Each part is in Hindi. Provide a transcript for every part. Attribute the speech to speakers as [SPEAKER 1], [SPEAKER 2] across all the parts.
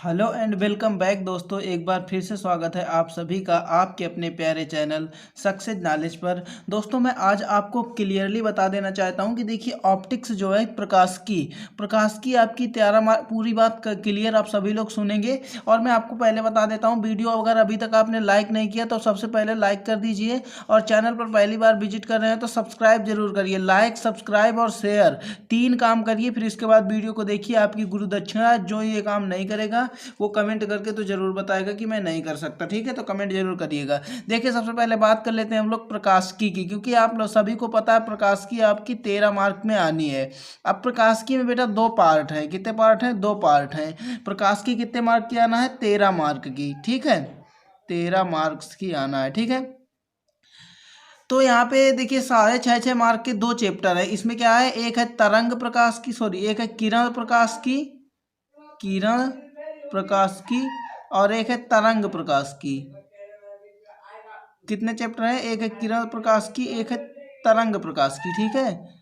[SPEAKER 1] हेलो एंड वेलकम बैक दोस्तों। एक बार फिर से स्वागत है आप सभी का आपके अपने प्यारे चैनल सक्सेस नॉलेज पर। दोस्तों मैं आज आपको क्लियरली बता देना चाहता हूं कि देखिए ऑप्टिक्स जो है प्रकाश की आपकी पूरी बात क्लियर आप सभी लोग सुनेंगे। और मैं आपको पहले बता देता हूं, वीडियो अगर अभी तक आपने लाइक नहीं किया तो सबसे पहले लाइक कर दीजिए, और चैनल पर पहली बार विजिट कर रहे हैं तो सब्सक्राइब जरूर करिए। लाइक, सब्सक्राइब और शेयर तीन काम करिए, फिर इसके बाद वीडियो को देखिए। आपकी गुरु दक्षिणा जो ये काम नहीं करेगा वो कमेंट करके तो जरूर बताएगा कि मैं नहीं कर सकता। ठीक है, तो कमेंट जरूर करिएगा। देखिए सबसे पहले बात कर लेते हैं हम लोग प्रकाशिकी की, क्योंकि आप लोग सभी को पता है प्रकाशिकी आपकी 13 मार्क में आनी है। अब प्रकाशिकी में बेटा दो पार्ट है। कितने पार्ट हैं? दो पार्ट हैं। प्रकाशिकी कितने मार्क की आना है? 13 मार्क की। ठीक है, 13 मार्क्स की आना है। ठीक है, तो यहाँ पे देखिए साढ़े छः छः मार्क के दो चैप्टर है। इसमें क्या है, एक है तरंग प्रकाश की, सॉरी एक है किरण प्रकाश की और एक है तरंग प्रकाश की। कितने चैप्टर हैं? एक है किरण प्रकाश की, एक है तरंग प्रकाश की। ठीक है,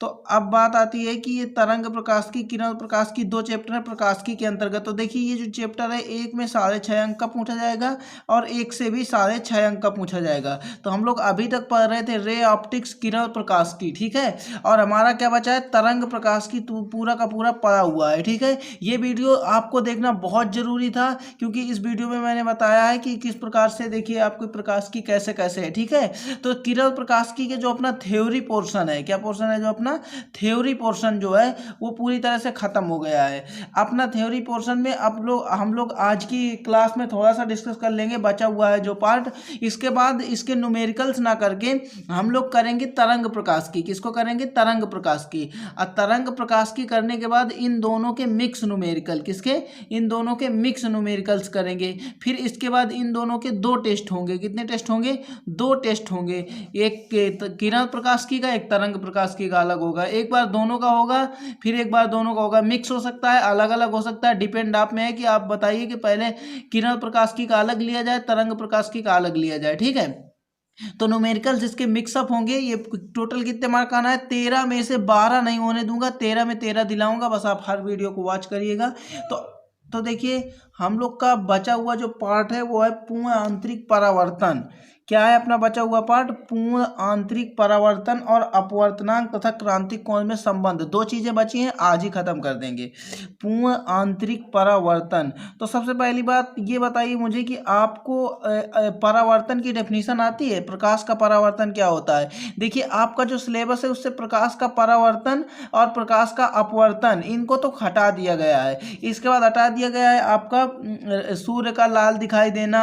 [SPEAKER 1] तो अब बात आती है कि ये तरंग प्रकाश की, किरण प्रकाश की दो चैप्टर है प्रकाशिकी के अंतर्गत। तो देखिए ये जो चैप्टर है, एक में साढ़े छः अंक का पूछा जाएगा और एक से भी साढ़े छः अंक का पूछा जाएगा। तो हम लोग अभी तक पढ़ रहे थे रे ऑप्टिक्स, किरण प्रकाश की। ठीक है, और हमारा क्या बचा है? तरंग प्रकाश की। पूरा का पूरा पढ़ा हुआ है। ठीक है, ये वीडियो आपको देखना बहुत जरूरी था, क्योंकि इस वीडियो में मैंने बताया है कि किस प्रकार से देखिए आपकी प्रकाश की कैसे कैसे है। ठीक है, तो किरण प्रकाश की के जो अपना थ्योरी पोर्शन है, क्या पोर्शन है? जो अपना थ्योरी पोर्शन जो है वो पूरी तरह से खत्म हो गया है। अपना थ्योरी पोर्शन में हम लोग आज की क्लास में थोड़ा सा डिस्कस कर लेंगे, बचा हुआ है जो पार्ट। इसके बाद इसके न्यूमेरिकल्स ना करके हम लोग करेंगे तरंग प्रकाश की। किसको करेंगे? तरंग प्रकाश की। और तरंग प्रकाश की करने के बाद इन दोनों के मिक्स न्यूमेरिकल, किसके? इन दोनों के मिक्स न्यूमेरिकल्स करेंगे। फिर इसके बाद इन दोनों के दो टेस्ट होंगे। कितने टेस्ट होंगे? दो टेस्ट होंगे। एक किरण प्रकाश की का, एक तरंग प्रकाश की का अलग होगा। एक बार दोनों का होगा, फिर एक बार दोनों का होगा। मिक्स हो सकता है, अलग अलग हो सकता है, डिपेंड आप में है कि आप बताइए कि पहले किरण प्रकाश की का अलग लिया जाए, तरंग प्रकाश की का अलग लिया जाए। ठीक है, तो न्यूमेरिकल्स इसके मिक्सअप होंगे। ये टोटल कितने मार्क आना है? 13 में से 12 नहीं होने दूंगा, 13 में 13 दिलाऊंगा। बस आप हर वीडियो को वॉच करिएगा। तो तो देखिए हम लोग का बचा हुआ जो पार्ट है वो है पूर्ण आंतरिक परावर्तन। क्या है अपना बचा हुआ पार्ट? पूर्ण आंतरिक परावर्तन और अपवर्तनांक तथा क्रांतिक कोण में संबंध। दो चीजें बची हैं, आज ही खत्म कर देंगे। पूर्ण आंतरिक परावर्तन। तो सबसे पहली बात ये बताइए मुझे कि आपको परावर्तन की डेफिनेशन आती है? प्रकाश का परावर्तन क्या होता है? देखिए आपका जो सिलेबस है उससे प्रकाश का परावर्तन और प्रकाश का अपवर्तन इनको तो हटा दिया गया है। इसके बाद हटा दिया गया है आपका सूर्य का लाल दिखाई देना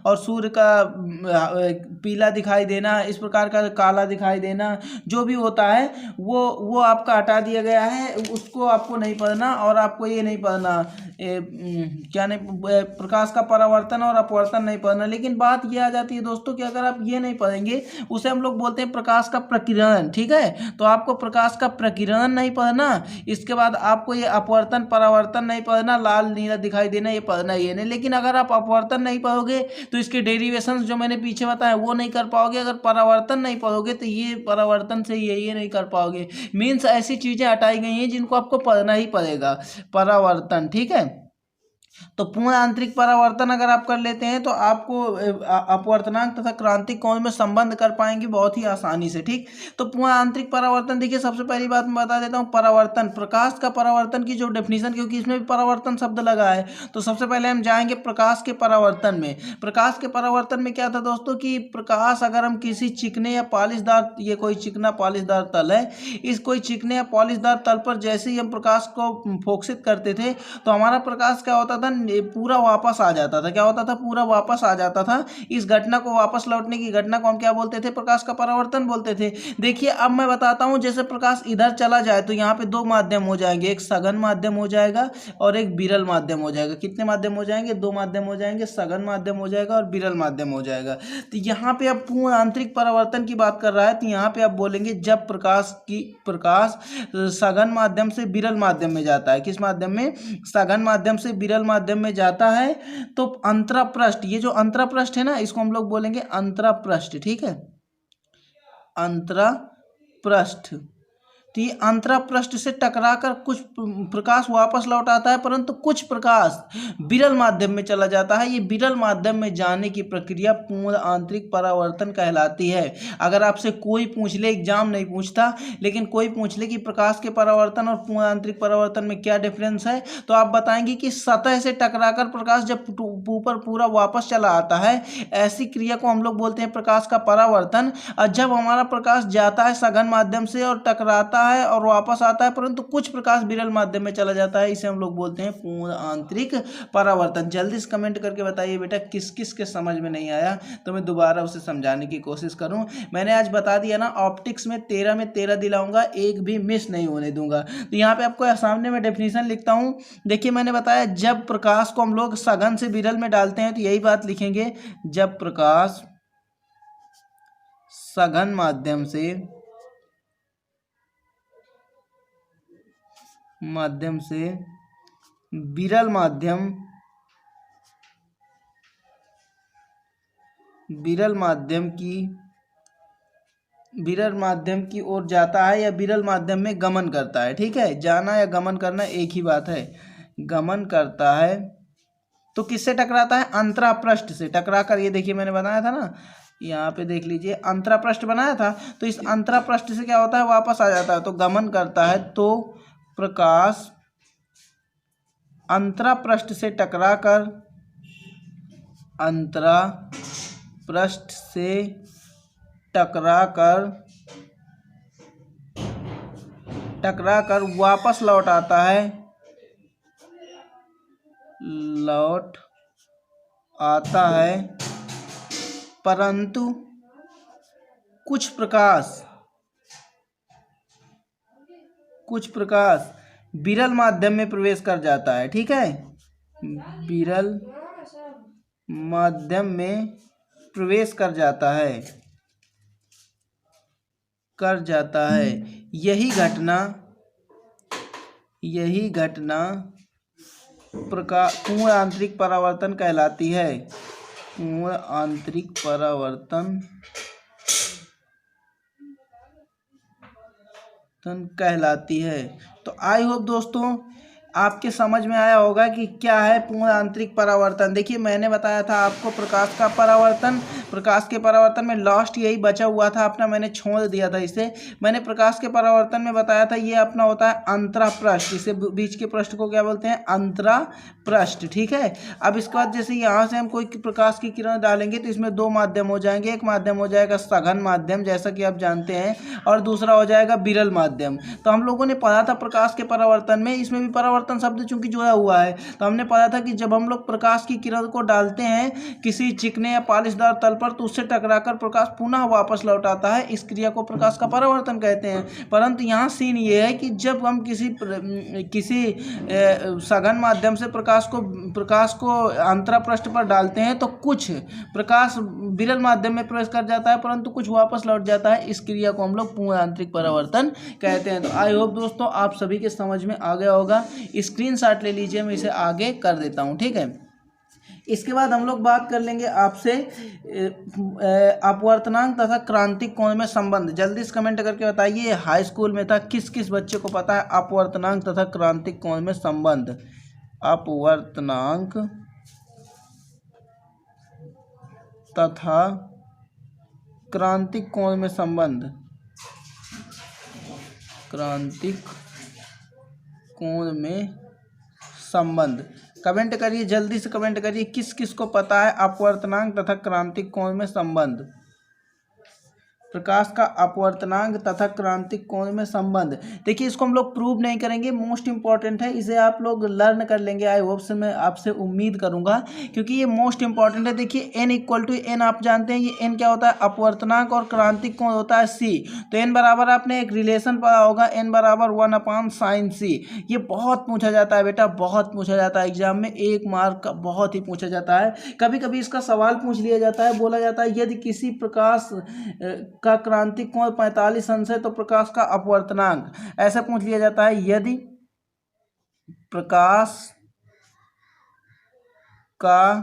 [SPEAKER 1] और सूर्य का पीला दिखाई देना, इस प्रकार का काला दिखाई देना, जो भी होता है वो आपका हटा दिया गया है। उसको आपको नहीं पढ़ना, और आपको ये नहीं पढ़ना क्या नहीं, प्रकाश का परावर्तन और अपवर्तन नहीं पढ़ना। लेकिन बात ये आ जाती है दोस्तों कि अगर आप ये नहीं पढ़ेंगे, उसे हम लोग बोलते हैं प्रकाश का प्रकीर्णन। ठीक है, तो आपको प्रकाश का प्रकीर्णन नहीं पढ़ना, इसके बाद आपको ये अपवर्तन परावर्तन नहीं पढ़ना, लाल नीला दिखाई देना ये पढ़ना ये नहीं। लेकिन अगर आप अपवर्तन नहीं पढ़ोगे तो इसके डेरिवेशंस जो मैंने पीछे बताया वो नहीं कर पाओगे। अगर परावर्तन नहीं पढ़ोगे तो ये परावर्तन से ये नहीं कर पाओगे। मीन्स ऐसी चीजें हटाई गई हैं जिनको आपको पढ़ना ही पड़ेगा, परावर्तन। ठीक है, तो पूर्ण आंतरिक परावर्तन अगर आप कर लेते हैं तो आपको अपवर्तनांक तथा क्रांतिक कोण में संबंध कर पाएंगे बहुत ही आसानी से। ठीक, तो पूर्ण आंतरिक परावर्तन देखिए सबसे पहली बात मैं बता देता हूँ, परावर्तन, प्रकाश का परावर्तन की जो डेफिनेशन, क्योंकि इसमें भी परावर्तन शब्द लगा है, तो सबसे पहले हम जाएंगे प्रकाश के परावर्तन में। प्रकाश के परावर्तन में क्या था दोस्तों कि प्रकाश अगर हम किसी चिकने या पॉलिशदार, ये कोई चिकना पॉलिशदार तल है, इस कोई चिकने या पॉलिशदार तल पर जैसे ही हम प्रकाश को फोकसित करते थे तो हमारा प्रकाश क्या होता था? पूरा वापस आ जाता था। क्या होता था? पूरा वापस आ जाता था। इस घटना को, वापस लौटने की घटना को हम क्या बोलते थे? प्रकाश का परावर्तन बोलते थे। देखिए अब मैं बताता हूं, जैसे प्रकाश इधर चला जाए तो यहाँ पे दो माध्यम हो जाएंगे, एक सघन माध्यम हो जाएगा और एक विरल माध्यम हो जाएगा। कितने माध्यम हो जाएंगे? दो माध्यम हो जाएंगे, सघन माध्यम हो जाएगा और विरल माध्यम हो जाएगा। तो यहाँ पे अब पूर्ण आंतरिक परावर्तन की बात कर रहा है, तो यहाँ पे आप बोलेंगे जब प्रकाश सघन माध्यम से विरल माध्यम में जाता है। किस माध्यम में? सघन माध्यम से विरल माध्यम में जाता है तो अंतरापृष्ठ, ये जो अंतरापृष्ठ है ना, इसको हम लोग बोलेंगे अंतरापृष्ठ। ठीक है, अंतरापृष्ठ। तो ये अंतरा पृष्ठ से टकराकर कुछ प्रकाश वापस लौट आता है, परंतु कुछ प्रकाश विरल माध्यम में चला जाता है। ये विरल माध्यम में जाने की प्रक्रिया पूर्ण आंतरिक परावर्तन कहलाती है। अगर आपसे कोई पूछ ले, एग्जाम नहीं पूछता लेकिन कोई पूछ ले कि प्रकाश के परावर्तन और पूर्ण आंतरिक परावर्तन में क्या डिफरेंस है, तो आप बताएंगे कि सतह से टकराकर प्रकाश जब ऊपर पूरा वापस चला आता है, ऐसी क्रिया को हम लोग बोलते हैं प्रकाश का परावर्तन। और जब हमारा प्रकाश जाता है सघन माध्यम से और टकराता है और वापस आता है, परंतु कुछ प्रकाश विरल माध्यम में चला जाता है, इसे हम लोग बोलते हैं पूर्ण आंतरिक परावर्तन। जल्दी से कमेंट करके बताइए बेटा किस किस के समझ में नहीं आया, तो मैं दोबारा उसे समझाने की कोशिश करूं। मैंने आज बता दिया ना, ऑप्टिक्स में 13 दिलाऊंगा, एक भी मिस नहीं होने दूंगा। तो यहाँ पे आपको सामने में डेफिनेशन लिखता हूं। देखिए मैंने बताया जब प्रकाश को हम लोग सघन से विरल में डालते हैं तो यही बात लिखेंगे, जब प्रकाश सघन माध्यम से विरल माध्यम की ओर जाता है या विरल माध्यम में गमन करता है। ठीक है, जाना या गमन करना एक ही बात है। गमन करता है तो किससे टकराता है? अंतरा पृष्ठ से टकराकर, ये देखिए मैंने बनाया था ना, यहाँ पे देख लीजिए अंतरा पृष्ठ बनाया था, तो इस अंतरा पृष्ठ से क्या होता है, वापस आ जाता है, तो गमन करता है। तो प्रकाश अंतरा पृष्ठ से टकराकर वापस लौट आता है, परंतु कुछ प्रकाश विरल माध्यम में प्रवेश कर जाता है। ठीक है, विरल माध्यम में प्रवेश कर जाता है। यही घटना पूर्ण आंतरिक परावर्तन कहलाती है। पूर्ण आंतरिक परावर्तन कहलाती है। तो आई होप दोस्तों आपके समझ में आया होगा कि क्या है पूर्ण आंतरिक परावर्तन। देखिए मैंने बताया था आपको प्रकाश का परावर्तन, प्रकाश के परावर्तन में लास्ट यही बचा हुआ था अपना, मैंने छोड़ दिया था इसे। मैंने प्रकाश के परावर्तन में बताया था ये अपना होता है अंतरा पृष्ठ, इसे बीच के पृष्ठ को क्या बोलते हैं? अंतरा पृष्ठ। ठीक है, अब इसके बाद जैसे यहाँ से हम कोई प्रकाश की किरण डालेंगे तो इसमें दो माध्यम हो जाएंगे, एक माध्यम हो जाएगा सघन माध्यम जैसा कि आप जानते हैं, और दूसरा हो जाएगा विरल माध्यम। तो हम लोगों ने पढ़ा था प्रकाश के परावर्तन में, इसमें भी परावर्तन शब्द चूंकि जुड़ा हुआ है, तो हमने पढ़ा था कि जब हम लोग प्रकाश की किरण को डालते हैं किसी चिकने या पालिशदार तल पर तो उससे टकराकर प्रकाश पुनः वापस लौट आता है, इस क्रिया को प्रकाश का परावर्तन कहते हैं। परंतु यहाँ सीन ये है कि जब हम किसी सघन माध्यम से प्रकाश को अंतरा पृष्ठ पर डालते हैं तो कुछ प्रकाश विरल माध्यम में प्रवेश कर जाता है परंतु कुछ वापस लौट जाता है, इस क्रिया को हम लोग पूर्ण आंतरिक परावर्तन कहते हैं। तो आई होप दोस्तों आप सभी के समझ में आ गया होगा। स्क्रीनशॉट ले लीजिए, मैं इसे आगे कर देता हूं। ठीक है, इसके बाद हम लोग बात कर लेंगे आपसे अपवर्तनांक तथा क्रांतिक कोण में संबंध। जल्दी से कमेंट करके बताइए हाई स्कूल में था, किस किस बच्चे को पता है अपवर्तनांक तथा क्रांतिक कोण में संबंध? अपवर्तनांक तथा क्रांतिक कोण में संबंध, क्रांतिक कोण में संबंध। कमेंट करिए, जल्दी से कमेंट करिए किस किस को पता है अपवर्तनांक तथा क्रांतिक कोण में संबंध। प्रकाश का अपवर्तनांक तथा क्रांतिक कोण में संबंध। देखिए इसको हम लोग प्रूव नहीं करेंगे, मोस्ट इंपॉर्टेंट है, इसे आप लोग लर्न कर लेंगे। आई होप से मैं आपसे उम्मीद करूंगा क्योंकि ये मोस्ट इंपॉर्टेंट है। देखिए n इक्वल टू एन, आप जानते हैं ये n क्या होता है? अपवर्तनांक, और क्रांतिक कोण होता है c। तो n बराबर आपने एक रिलेशन पढ़ा होगा, n बराबर 1/sin c। ये बहुत पूछा जाता है बेटा, बहुत पूछा जाता है एग्जाम में, 1 मार्क का बहुत ही पूछा जाता है। कभी कभी इसका सवाल पूछ लिया जाता है, बोला जाता है यदि किसी प्रकाश का क्रांतिक कोण 45 अंश है तो प्रकाश का अपवर्तनांक, ऐसा पूछ लिया जाता है। यदि प्रकाश का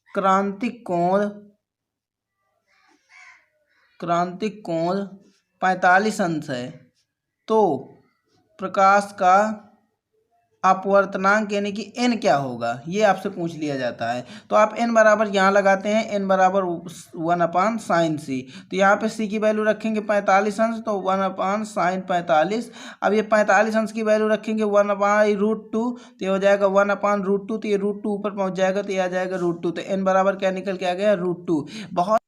[SPEAKER 1] क्रांतिक कोण 45 अंश है तो प्रकाश का अपवर्तनांक यानी कि n क्या होगा, ये आपसे पूछ लिया जाता है। तो आप n बराबर यहाँ लगाते हैं, n बराबर 1/sin c। तो यहाँ पे c की वैल्यू रखेंगे 45 अंश, तो 1/sin 45। अब ये 45 अंश की वैल्यू रखेंगे 1/√2, तो ये हो जाएगा 1/√2। तो ये √2 ऊपर पहुँच जाएगा, तो ये आ जाएगा √2। तो n बराबर क्या निकल के आ गया, √2। बहुत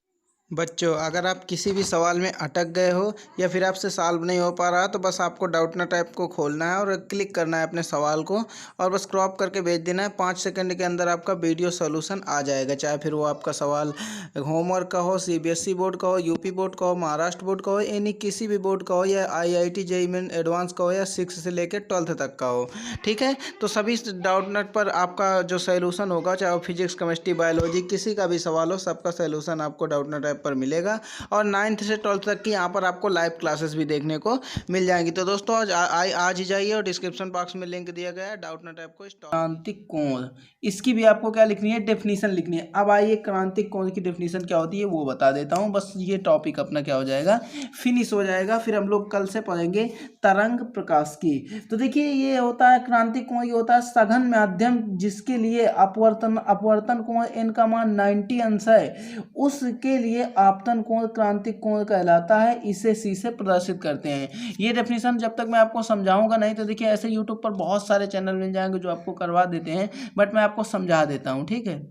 [SPEAKER 1] बच्चों, अगर आप किसी भी सवाल में अटक गए हो या फिर आपसे सॉल्व नहीं हो पा रहा, तो बस आपको डाउटनट ऐप को खोलना है और क्लिक करना है अपने सवाल को, और बस क्रॉप करके भेज देना है। 5 सेकंड के अंदर आपका वीडियो सॉल्यूशन आ जाएगा। चाहे फिर वो आपका सवाल होमवर्क का हो, CBSE बोर्ड का हो, यूपी बोर्ड का हो, महाराष्ट्र बोर्ड का हो, यानी किसी भी बोर्ड का हो, या IIT JEE मेन एडवांस का हो, या 6 से लेकर 12th तक का हो। ठीक है, तो सभी डाउटनट पर आपका जो सॉल्यूशन होगा, चाहे वो फिजिक्स, केमिस्ट्री, बायोलॉजी, किसी का भी सवाल हो, सबका सॉल्यूशन आपको डाउटनट पर मिलेगा। और 9th से 12th तक की यहाँ पर आपको लाइव क्लासेस भी देखने को मिल जाएंगी। तो दोस्तों आज ही जाइए और डिस्क्रिप्शन बॉक्स में लिंक दिया गया है डाउटनट ऐप को। क्रांतिक कोण, इसकी भी आपको क्या लिखनी है, डेफिनेशन लिखनी है। अब आइए क्रांतिक कोण की डेफिनेशन क्या होती है वो बता देता हूँ, बस ये टॉपिक अपना क्या हो जाएगा, फिनिश हो जाएगा। फिर हम लोग कल से पढ़ेंगे तरंग प्रकाश की। तो देखिए, ये होता है क्रांतिक कोण, ये होता है सघन माध्यम जिसके लिए अपवर्तन कोण n का मान 90 अंश है, उसके लिए आपतन कोण क्रांतिक कोण कहलाता है। इसे c से प्रदर्शित करते हैं। ये डेफिनेशन जब तक मैं आपको समझाऊंगा नहीं, तो देखिए ऐसे यूट्यूब पर बहुत सारे चैनल मिल जाएंगे जो आपको करवा देते हैं, बट मैं आपको समझा देता हूँ। ठीक है,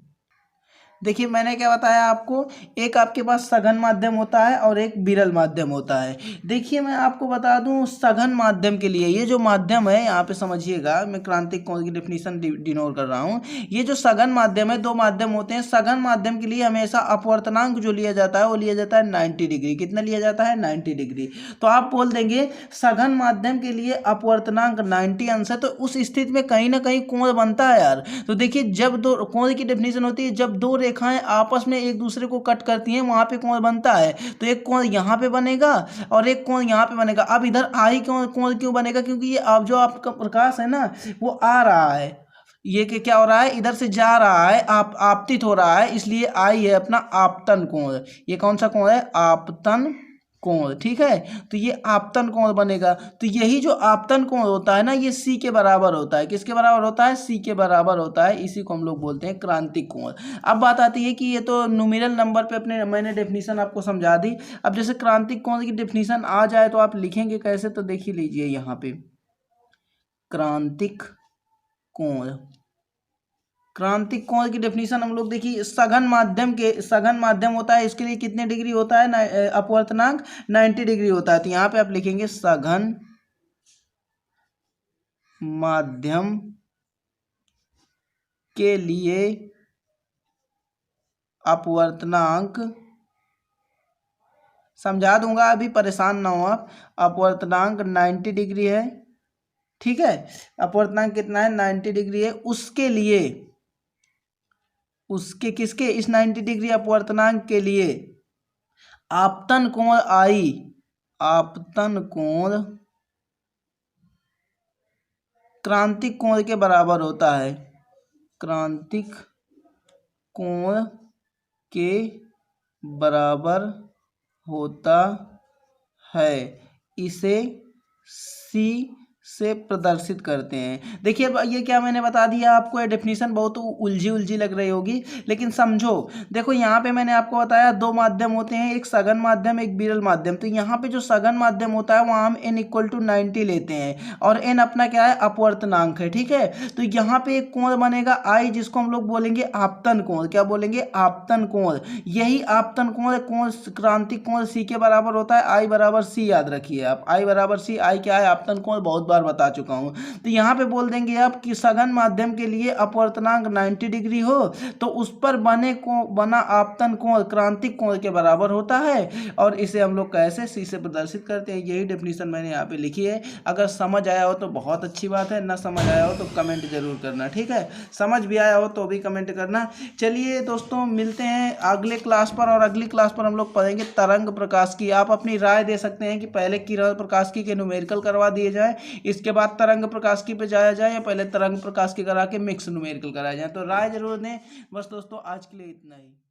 [SPEAKER 1] देखिए मैंने क्या बताया आपको, एक आपके पास सघन माध्यम होता है और एक विरल माध्यम होता है। देखिए मैं आपको बता दूं, सघन माध्यम के लिए ये जो माध्यम है, यहाँ पे समझिएगा, मैं क्रांतिक कोण की डेफिनेशन डिनोट कर रहा हूँ। ये जो सघन माध्यम है, दो माध्यम होते हैं। सघन माध्यम के लिए हमेशा अपवर्तनांक जो लिया जाता है वो लिया जाता है 90 डिग्री। कितना लिया जाता है, 90 डिग्री। तो आप बोल देंगे सघन माध्यम के लिए अपवर्तनांक 90 अंश है, तो उस स्थिति में कहीं ना कहीं कोण बनता है यार। तो देखिए, जब दो कोण की डेफिनेशन होती है, जब दो रेखाएं आपस में एक दूसरे को कट करती हैं, वहां पे कोण बनता है। तो एक कोण यहाँ पे बनेगा और एक कोण यहाँ पे बनेगा। अब इधर आई कोण क्यों बनेगा, क्योंकि ये अब जो आपका प्रकाश है ना, वो आ रहा है, ये क्या हो रहा है, इधर से जा रहा है, आपतित हो रहा है, इसलिए आई है अपना आपतन कोण। ये कौन सा कोण है, आपतन कोण। ठीक है, तो ये आपतन कोण बनेगा। तो यही जो आपतन कोण होता है ना, ये c के बराबर होता है। किसके बराबर होता है, c के बराबर होता है। इसी को हम लोग बोलते हैं क्रांतिक कोण। अब बात आती है कि ये तो न्यूमेरल नंबर पे अपने मैंने डेफिनेशन आपको समझा दी। अब जैसे क्रांतिक कोण की डेफिनेशन आ जाए तो आप लिखेंगे कैसे, तो देख ही लीजिए यहाँ पे, क्रांतिक कोण। क्रांतिक कोण की डेफिनेशन हम लोग देखिए, सघन माध्यम होता है, इसके लिए कितने डिग्री होता है, अपवर्तनांक 90 डिग्री होता है। तो यहाँ पे आप लिखेंगे सघन माध्यम के लिए अपवर्तनांक, समझा दूंगा अभी, परेशान ना हो आप। अपवर्तनांक 90 डिग्री है। ठीक है, अपवर्तनांक कितना है, 90 डिग्री है। उसके लिए, उसके किसके, इस 90 डिग्री अपवर्तनांक के लिए आपतन कोण आई, आपतन कोण क्रांतिक कोण के बराबर होता है। क्रांतिक कोण के बराबर होता है, इसे C से प्रदर्शित करते हैं। देखिए अब ये क्या मैंने बता दिया आपको, ये डेफिनेशन बहुत उलझी लग रही होगी, लेकिन समझो। देखो यहाँ पे मैंने आपको बताया दो माध्यम होते हैं, एक सघन माध्यम, एक विरल माध्यम। तो यहाँ पे जो सघन माध्यम होता है वहाँ हम n = 90 लेते हैं, और n अपना क्या है, अपवर्तनांक है। ठीक है, तो यहाँ पे एक कोण बनेगा I, जिसको हम लोग बोलेंगे आपतन कोण। क्या बोलेंगे, आपतन कोण। यही आपतन कोण क्रांतिक कोण C के बराबर होता है। I बराबर C याद रखिए आप, I बराबर C। I क्या है, आपतन कोण, बहुत बार बता चुका हूं। तो यहाँ पे बोल देंगे आप कि सघन माध्यम के लिए अपवर्तनांक 90 डिग्री हो, तो उस पर बना आपतन कोण क्रांतिक कोण के बराबर होता है, और इसे हम लोग कैसे, C से प्रदर्शित करते हैं। यही डेफिनेशन मैंने यहाँ पे लिखी है। अगर समझ आया हो तो बहुत अच्छी बात है, ना समझ आया हो तो कमेंट जरूर करना। ठीक है, समझ भी आया हो तो भी कमेंट करना। चलिए दोस्तों, मिलते हैं अगले क्लास पर, और अगली क्लास पर हम लोग पढ़ेंगे तरंग प्रकाश की। आप अपनी राय दे सकते हैं कि पहले किरण प्रकाश की के न्यूमेरिकल करवा दिए जाए, इसके बाद तरंग प्रकाश की पे जाया जाए, या पहले तरंग प्रकाश की करा के मिक्स न्यूमेरिकल कराया जाए। तो राय जरूर दें। बस दोस्तों, आज के लिए इतना ही।